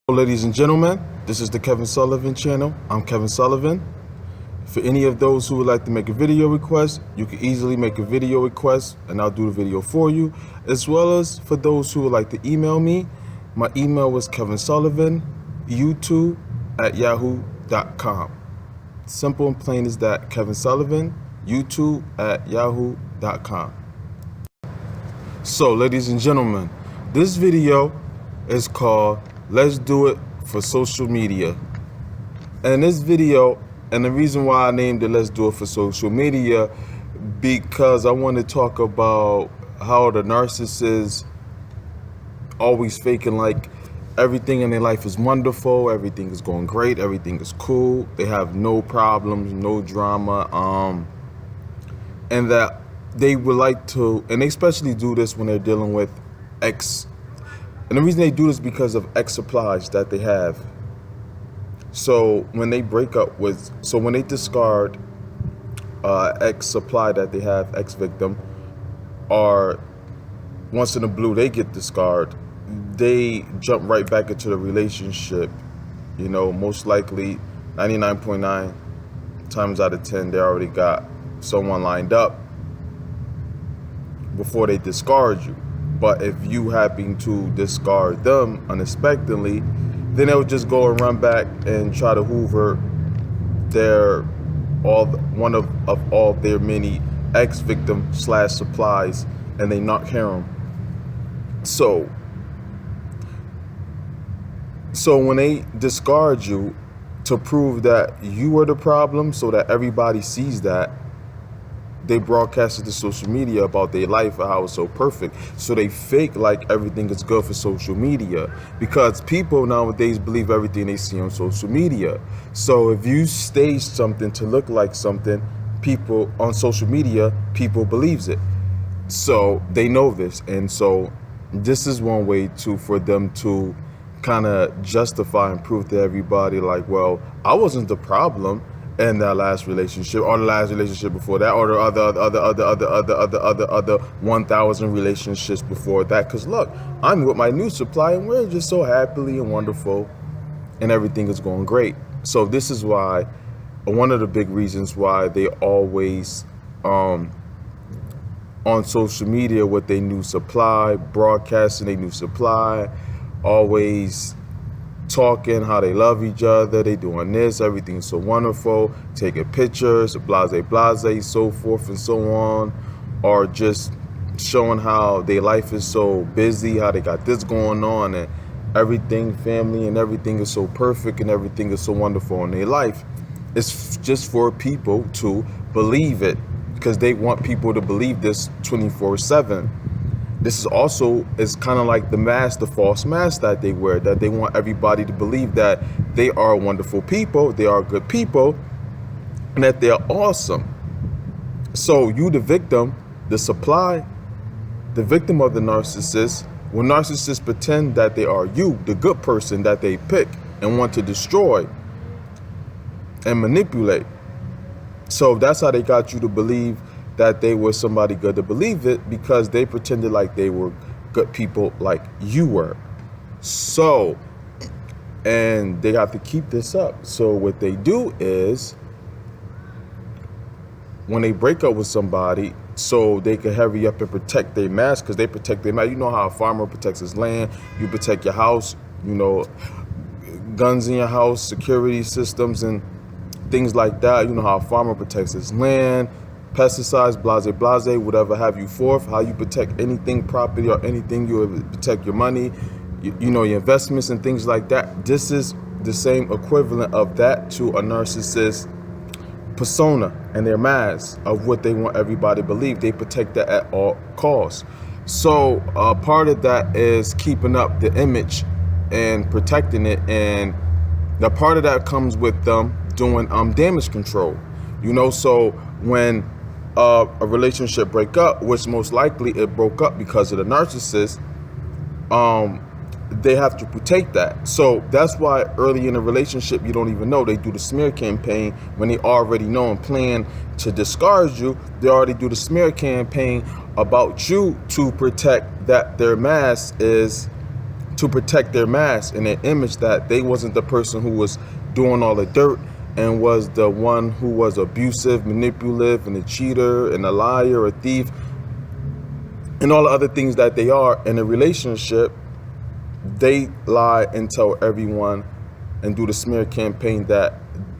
Ladies and gentlemen, this is the Kevin Sullivan channel. I'm Kevin Sullivan. For any of those who would like to make a video request, you can easily make a video request and I'll do the video for you. As well as for those who would like to email me, my email is kevinsullivan.youtube@yahoo.com. Simple and plain as that, Kevin Sullivan, youtube@yahoo.com. So, ladies and gentlemen, this video is called Let's Do It for Social Media. And this video, and the reason why I named it Let's Do It for Social Media, because I want to talk about how the narcissists always faking like everything in their life is wonderful, everything is going great, everything is cool, they have no problems, no drama, and that they would like to, and they especially do this when they're dealing with and the reason they do this is because of X supplies that they have. So when they break up with, so when they discard X supply that they have, X victim, or once in a blue they get discarded, they jump right back into the relationship. You know, most likely 99.9 times out of 10, they already got someone lined up before they discard you. But if you happen to discard them unexpectedly, then they'll just go and run back and try to hoover one of all their many ex-victim / supplies, and they not care them. So when they discard you to prove that you are the problem, so that everybody sees that, they broadcast it to social media about their life and how it's so perfect. So they fake like everything is good for social media, because people nowadays believe everything they see on social media. So if you stage something to look like something, people on social media, people believes it. So they know this. And so this is one way for them to kind of justify and prove to everybody like, well, I wasn't the problem in that last relationship, or the last relationship before that, or the other 1,000 relationships before that. Because look, I'm with my new supply and we're just so happily and wonderful and everything is going great. So this is why, one of the big reasons why they always on social media with their new supply, broadcasting their new supply, always talking how they love each other, they doing this, everything's so wonderful, taking pictures, blase, so forth and so on, or just showing how their life is so busy, how they got this going on, and everything, family, and everything is so perfect, and everything is so wonderful in their life. It's just for people to believe it, because they want people to believe this 24/7. This is also kind of like the false mask that they wear, that they want everybody to believe that they are wonderful people, they are good people, and that they're awesome. So you, the victim, the supply, the victim of the narcissist, when narcissists pretend that they are you, the good person that they pick and want to destroy and manipulate. So that's how they got you to believe that they were somebody good, to believe it, because they pretended like they were good people like you were. So, and they have to keep this up. So what they do is, when they break up with somebody, so they can hurry up and protect their mass, because they protect their mass. You know how a farmer protects his land, you protect your house, you know, guns in your house, security systems and things like that. You know how a farmer protects his land, pesticides, blase, whatever have you forth, how you protect anything, property or anything, you protect your money, you know, your investments and things like that. This is the same equivalent of that to a narcissist persona and their mask of what they want everybody to believe. They protect that at all costs. So part of that is keeping up the image and protecting it, and the part of that comes with them doing damage control. You know, so when a relationship break up, which most likely it broke up because of the narcissist, they have to protect that. So that's why early in a relationship, you don't even know, they do the smear campaign. When they already know and plan to discard you, they already do the smear campaign about you to protect that their mask is to protect their mask and their image, that they wasn't the person who was doing all the dirt and was the one who was abusive, manipulative, and a cheater, and a liar, a thief, and all the other things that they are in a relationship. They lie and tell everyone and do the smear campaign that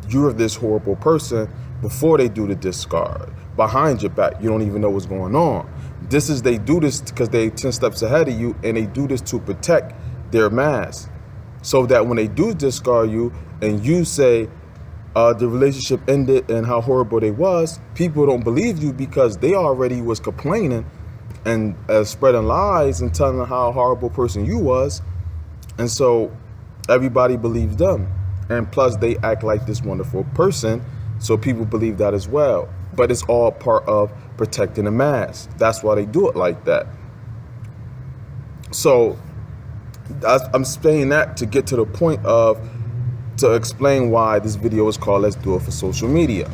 you're this horrible person before they do the discard. Behind your back, you don't even know what's going on. They do this because they 10 steps ahead of you, and they do this to protect their mask, so that when they do discard you and you say the relationship ended and how horrible they was, people don't believe you because they already was complaining and spreading lies and telling them how horrible person you was. And so everybody believes them. And plus they act like this wonderful person, so people believe that as well. But it's all part of protecting the mask. That's why they do it like that. So I'm saying that to get to the point of, to explain why this video is called Let's Do It for Social Media.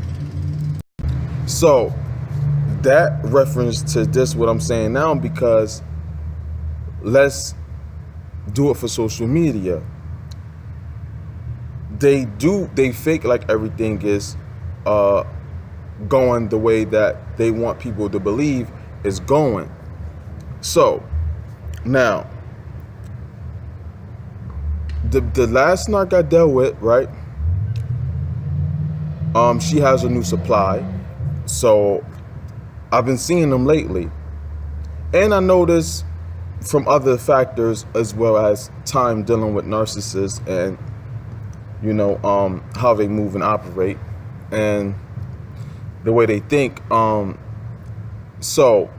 So that reference to this, what I'm saying now, because let's do it for social media. They fake like everything is going the way that they want people to believe is going. So now, the last narc I dealt with, right? She has a new supply, so I've been seeing them lately, and I noticed from other factors as well as time dealing with narcissists and how they move and operate and the way they think. So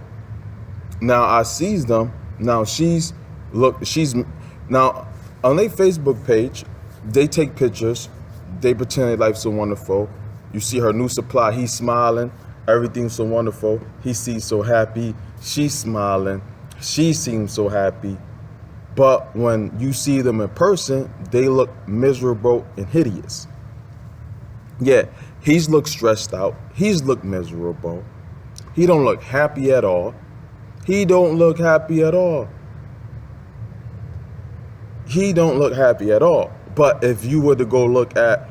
now I sees them. Now she's now on their Facebook page, they take pictures, they pretend their life's so wonderful. You see her new supply, he's smiling, everything's so wonderful, he seems so happy, she's smiling, she seems so happy. But when you see them in person, they look miserable and hideous. Yeah, he's look stressed out, he's look miserable, he don't look happy at all. He don't look happy at all. He don't look happy at all. But if you were to go look at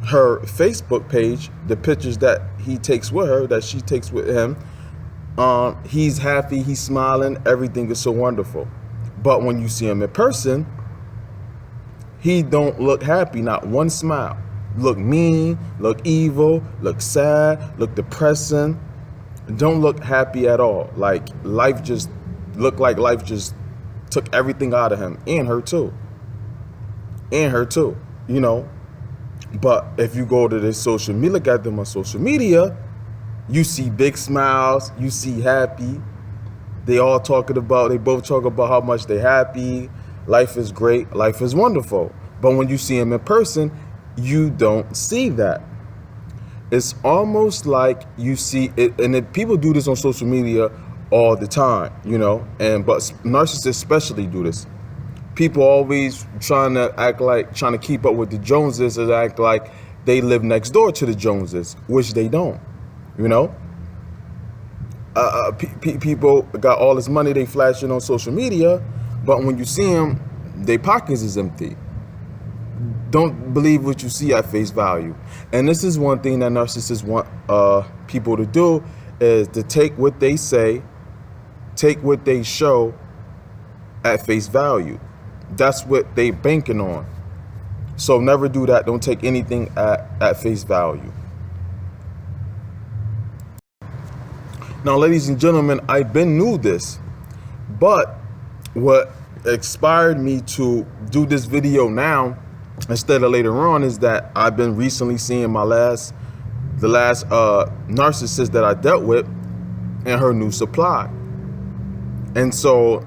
her Facebook page, the pictures that he takes with her, that she takes with him, he's happy, he's smiling, everything is so wonderful. But when you see him in person, he don't look happy, not one smile. Look mean, look evil, look sad, look depressing. Don't look happy at all. Like life just took everything out of him, and her too. But if you go to this social media, look at them on social media, you see big smiles, you see happy. They both talk about how much they're happy, life is great, life is wonderful. But when you see them in person, you don't see that. It's almost like you see it, and people do this on social media all the time, but narcissists especially do this. People always trying to keep up with the Joneses and act like they live next door to the Joneses, which they don't. People got all this money they flashing on social media, but when you see them, their pockets is empty. Don't believe what you see at face value. And this is one thing that narcissists want people to do, is to take what they say, take what they show at face value. That's what they banking on. So never do that. Don't take anything at face value. Now, ladies and gentlemen, I've been knew this, but what inspired me to do this video now instead of later on is that I've been recently seeing the last narcissist that I dealt with and her new supply. And so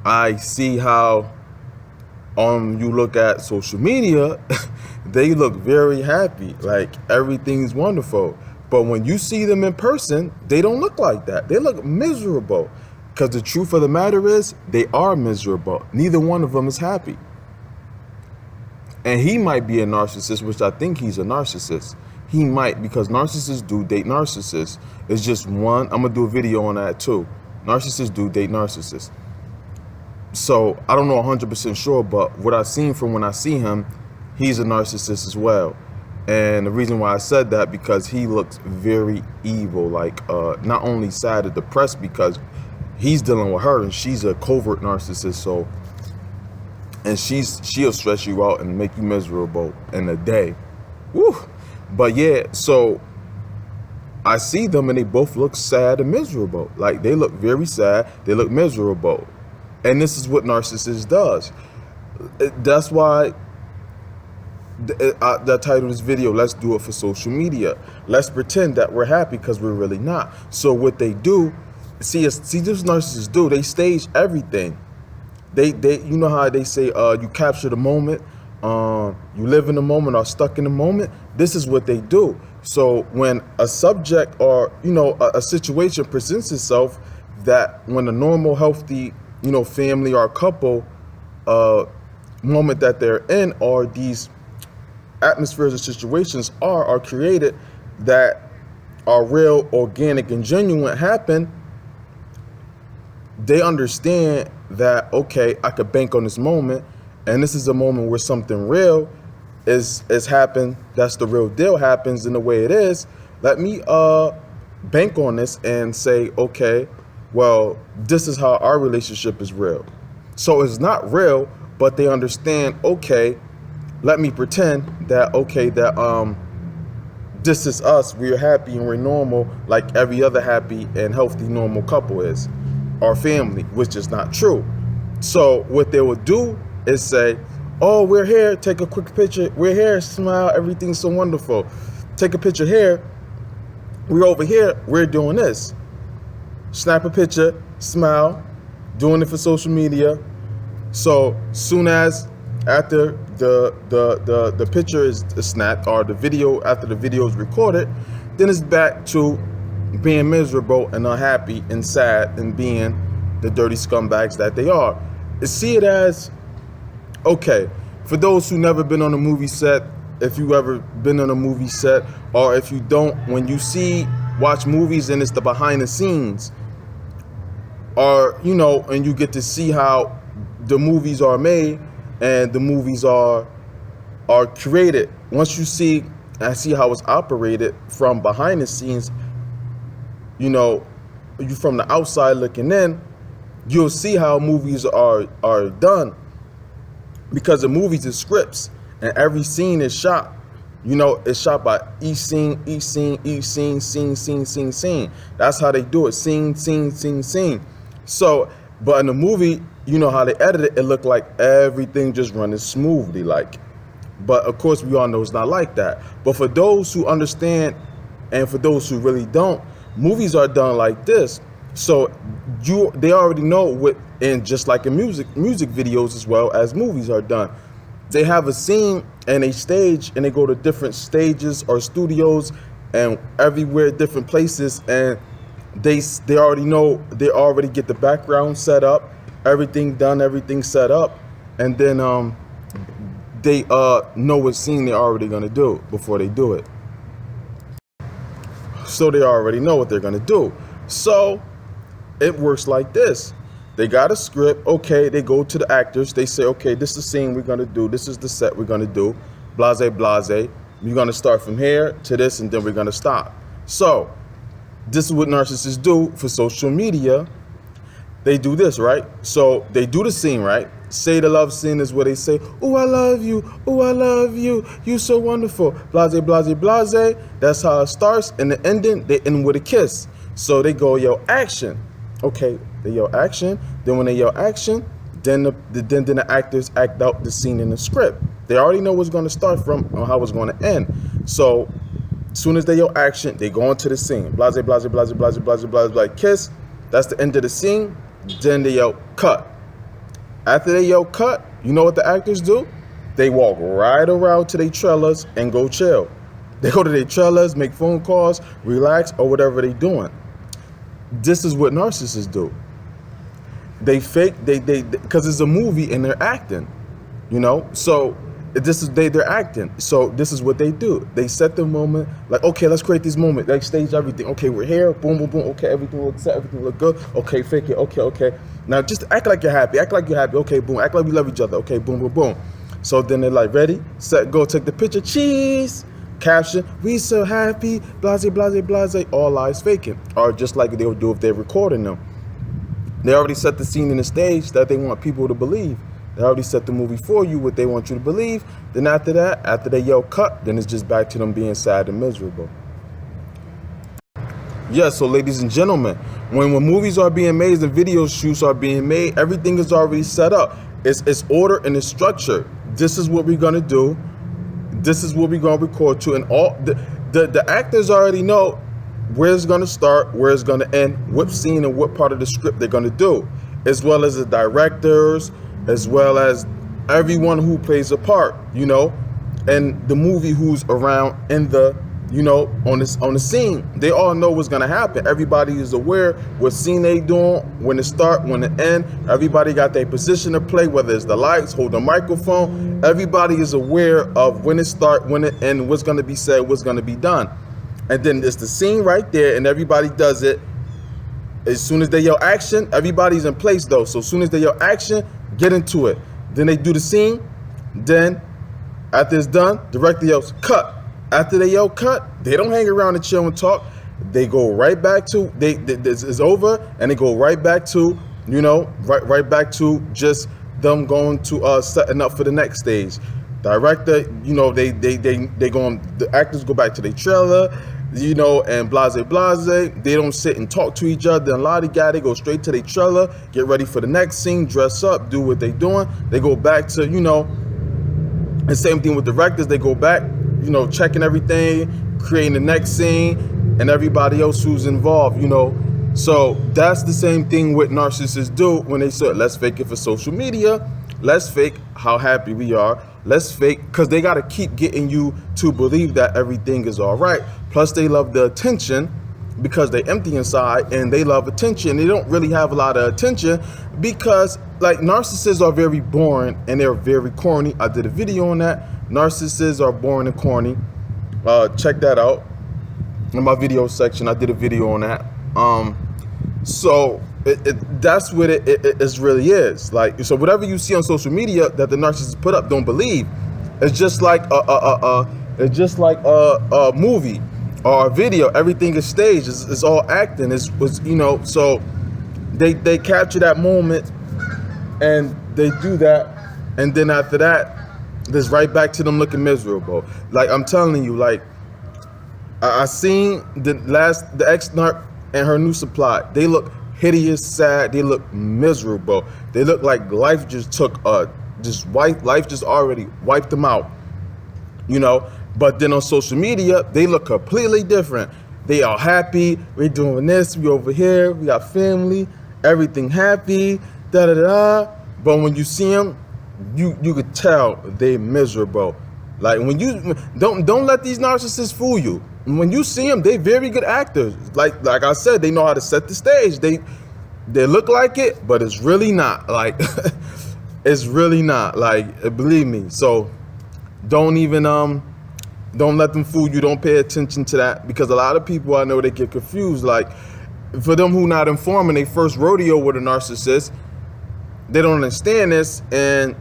I see how you look at social media, they look very happy, like everything's wonderful. But when you see them in person, they don't look like that. They look miserable. Because the truth of the matter is, they are miserable. Neither one of them is happy. And he might be a narcissist, which I think he's a narcissist. He might, because narcissists do date narcissists. It's just one. I'm going to do a video on that too. Narcissists do date narcissists. So I don't know 100% sure, but what I've seen from when I see him, he's a narcissist as well. And the reason why I said that, because he looks very evil, like not only sad and depressed because he's dealing with her and she's a covert narcissist. So, and she'll stress you out and make you miserable in a day. Woo. But yeah, so I see them and they both look sad and miserable. Like they look very sad, they look miserable. And this is what narcissist does. That's why the title of this video, let's do it for social media. Let's pretend that we're happy because we're really not. So what they do, see this narcissists do, they stage everything. They you know how they say you capture the moment, you live in the moment or stuck in the moment. This is what they do. So when a subject or a situation presents itself, that when a normal healthy family or couple moment that they're in, or these atmospheres or situations are created that are real, organic, and genuine happen, they understand that, okay, I could bank on this moment, and this is a moment where something real is happened, that's the real deal, happens in the way it is. Let me bank on this and say, okay, well, this is how our relationship is real. So it's not real, but they understand, okay, let me pretend that, okay, that this is us, we're happy and we're normal like every other happy and healthy normal couple is, or family, which is not true. So what they would do is say, oh, we're here, take a quick picture, we're here, smile, everything's so wonderful, take a picture here, we're over here, we're doing this, snap a picture, smile, doing it for social media. So soon as after the picture is snapped, or the video, after the video is recorded, then it's back to being miserable and unhappy and sad and being the dirty scumbags that they are. See it as, okay, for those who never been on a movie set, if you ever been on a movie set, or if you don't, when you watch movies and it's the behind the scenes, or and you get to see how the movies are made and the movies are created. Once you see how it's operated from behind the scenes, you from the outside looking in, you'll see how movies are done, because the movies is scripts and every scene is shot. It's shot by each scene. That's how they do it. Scene. So, but in the movie, how they edit it, it looked like everything just running smoothly, like. But of course, we all know it's not like that. But for those who understand, and for those who really don't, movies are done like this. So they already know what, and just like in music videos as well as movies are done. They have a scene and a stage, and they go to different stages or studios and everywhere, different places, and they already know, they already get the background set up, everything done, everything set up, and then they know what scene they're already gonna do before they do it. So they already know what they're gonna do. So it works like this. They got a script, okay, they go to the actors, they say, okay, this is the scene we're gonna do, this is the set we're gonna do, blase, we're gonna start from here to this, and then we're gonna stop. So this is what narcissists do for social media. They do this, right? So they do the scene, right? Say the love scene is where they say, oh, I love you, you so wonderful, blase. That's how it starts, and the ending, they end with a kiss. So they go, yo, action. Okay, they yell action. Then when they yell action, then the actors act out the scene in the script. They already know what's going to start from or how it's going to end. So as soon as they yell action, they go into the scene. Blase, kiss. That's the end of the scene. Then they yell cut. After they yell cut, you know what the actors do? They walk right around to their trailers and go chill. They go to their trailers, make phone calls, relax, or whatever they're doing. This is what narcissists do. They fake, they because it's a movie and they're acting, So they're acting. So this is what they do. They set the moment, like, okay, let's create this moment. Like, stage everything. Okay, we're here. Boom, boom, boom. Okay, everything looks set. Everything look good. Okay, fake it. Okay, okay. Now just act like you're happy. Act like you're happy. Okay, boom. Act like we love each other. Okay, boom, boom, boom. So then they're like, ready, set, go. Take the picture. Cheese. Caption: we so happy. Blase, blase, blase. All lies faking. Or just like they would do if they're recording them. They already set the scene in the stage that they want people to believe. They already set the movie for you, what they want you to believe. Then after that, after they yell cut, then it's just back to them being sad and miserable. Yeah, so ladies and gentlemen, when movies are being made and video shoots are being made, everything is already set up. It's order and it's structure. This is what we're gonna do. This is what we're gonna record to, and all the actors already know where it's gonna start, where it's gonna end, what scene and what part of the script they're gonna do, as well as the directors, as well as everyone who plays a part, you know, and the movie who's around in the, you know, on the scene. They all know what's gonna happen. Everybody is aware what scene they doing, when to start, when to end. Everybody got their position to play, whether it's the lights, hold the microphone. Everybody is aware of when to start, when to end, what's gonna be said, what's gonna be done. And then it's the scene right there, and everybody does it. As soon as they yell action, everybody's in place though. So as soon as they yell action, get into it. Then they do the scene. Then after it's done, director yells cut. After they yell cut, they don't hang around and chill and talk. They go right back to this is over, and they go right back to, you know, right back to just them going to setting up for the next stage. Director, you know, they going, the actors go back to their trailer, you know, and blase blase. They don't sit and talk to each other and lie to guy. They go straight to their trailer, get ready for the next scene, dress up, do what they doing. They go back to, you know, and same thing with directors. They go back, you know, checking everything, creating the next scene, and everybody else who's involved, you know. So that's the same thing what narcissists do when they say, let's fake it for social media. Let's fake how happy we are. Let's fake, because they got to keep getting you to believe that everything is all right. Plus, they love the attention because they empty inside and they love attention. They don't really have a lot of attention because, like, narcissists are very boring and they're very corny. I did a video on that. Narcissists are boring and corny. Check that out in my video section. I did a video on that. So that's what it really is. Like, so whatever you see on social media that the narcissists put up, don't believe. It's just like a movie or a video. Everything is staged. It's all acting. It's you know. So they capture that moment and they do that, and then after that, it's right back to them looking miserable. Like, I'm telling you, like, I seen the ex-narc and her new supply. They look hideous, sad. They look miserable. They look like life just took life just already wiped them out, you know. But then on social media, they look completely different. They are happy. We're doing this. We over here. We got family. Everything happy. Da da da. But when you see them, you could tell they miserable. Like, when you don't let these narcissists fool you. When you see them, they very good actors. Like I said, they know how to set the stage. They look like it, but it's really not. Like, it's really not. Like, believe me. So don't let them fool you. Don't pay attention to that, because a lot of people, I know, they get confused. Like, for them who not informed, they first rodeo with a narcissist, they don't understand this, and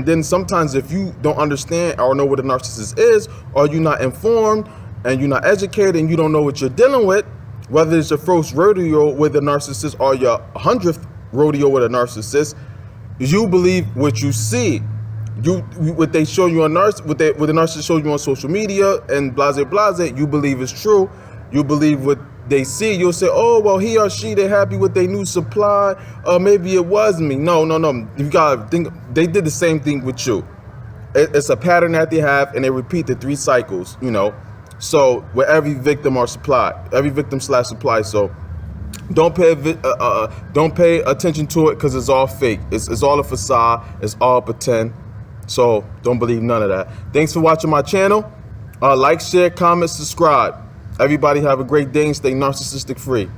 then sometimes if you don't understand or know what a narcissist is, or you're not informed and you're not educated and you don't know what you're dealing with, whether it's your first rodeo with a narcissist or your 100th rodeo with a narcissist, you believe what you see. What they show you on what the narcissist shows you on social media and blase blase, you believe is true. You believe what they see. You'll say, oh, well, he or she, they happy with their new supply, or maybe it was me. No. You gotta think, they did the same thing with you. It's a pattern that they have, and they repeat the 3 cycles, you know. So with every victim or supply, every victim / supply. So don't pay attention to it, because it's all fake. It's all a facade. It's all pretend. So don't believe none of that. Thanks for watching my channel. Like, share, comment, subscribe. Everybody have a great day and stay narcissistic free.